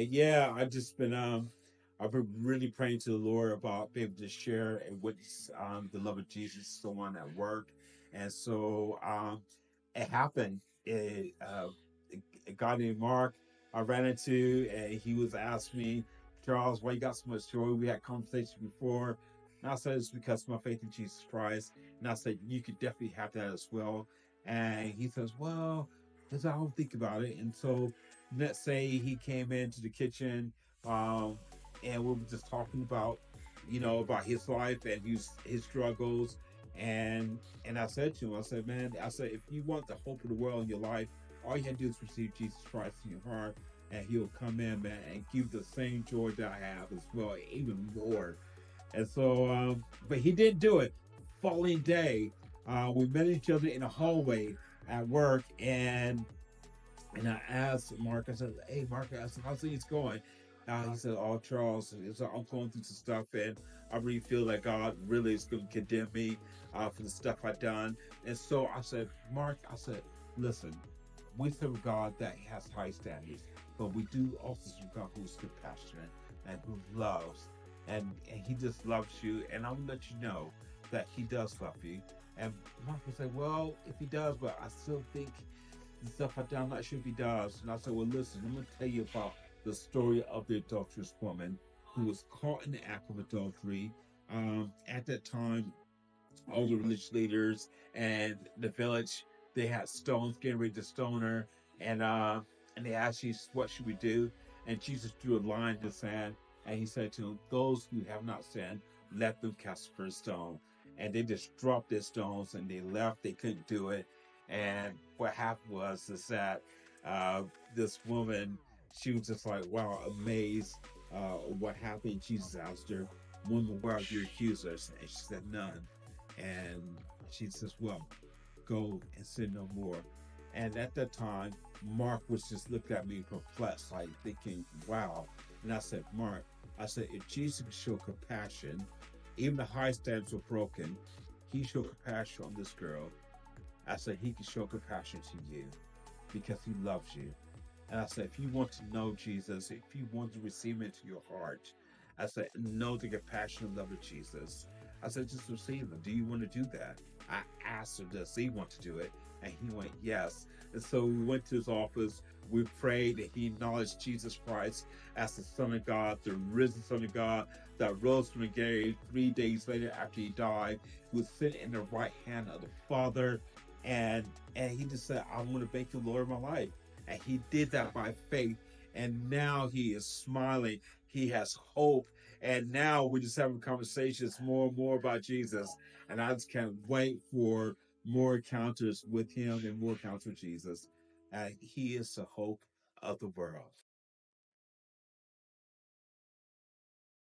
Yeah, I've been really praying to the Lord about being able to share and witness the love of Jesus to someone at work. And so it happened. A guy named Mark I ran into, and he was asking me, Charles, why you got so much joy? We had conversations before. And I said, it's because of my faith in Jesus Christ. And I said, you could definitely have that as well. And he says, well, that's how I don't think about it. And so let's say he came into the kitchen, um, and we were just talking about, about his life and his struggles. And I said to him, I said, man, I said, if you want the hope of the world in your life, all you have to do is receive Jesus Christ in your heart, and He'll come in, man, and give the same joy that I have as well, even more. And so, but he didn't do it. Following day, we met each other in a hallway at work, and I asked Mark, I said, hey, Mark, I said, how's things going? He said, oh, Charles, I'm going through some stuff, and I really feel like God really is going to condemn me for the stuff I've done. And so I said, Mark, I said, listen, we serve a God that has high standards, but we do also serve a God who's compassionate and who loves. And he just loves you. And I'm going to let you know that he does love you. And Mark would say, well, if he does, but I still think the stuff I done, I'm not sure if he does. And I said, well, listen, I'm going to tell you about the story of the adulterous woman who was caught in the act of adultery. At that time, all the religious leaders and the village, they had stones getting ready to stone her. And they asked Jesus, what should we do? And Jesus drew a line in the sand, and he said to them, those who have not sinned, let them cast the first stone. And they just dropped their stones and they left. They couldn't do it. And what happened was is that uh, this woman, she was just like, wow, amazed what happened. Jesus asked her, woman, where are your accusers? And she said, none. And she says, well, go and sin no more. And at that time, Mark was just looking at me perplexed, like thinking, wow. And I said, Mark, I said, if Jesus could show compassion, even the high standards were broken, he showed compassion on this girl. I said, he can show compassion to you because he loves you. And I said, if you want to know Jesus, if you want to receive him into your heart, I said, know the compassionate love of Jesus. I said, just receive him. Do you want to do that? I asked him, does he want to do it? And he went, yes. And so we went to his office. We prayed and he acknowledged Jesus Christ as the Son of God, the risen Son of God that rose from the grave 3 days later after he died. He was sitting in the right hand of the Father. And he just said, I want to make you Lord of my life. And he did that by faith. And now he is smiling. He has hope. And now we're just having conversations more and more about Jesus. And I just can't wait for more encounters with him and more encounters with Jesus. He is the hope of the world.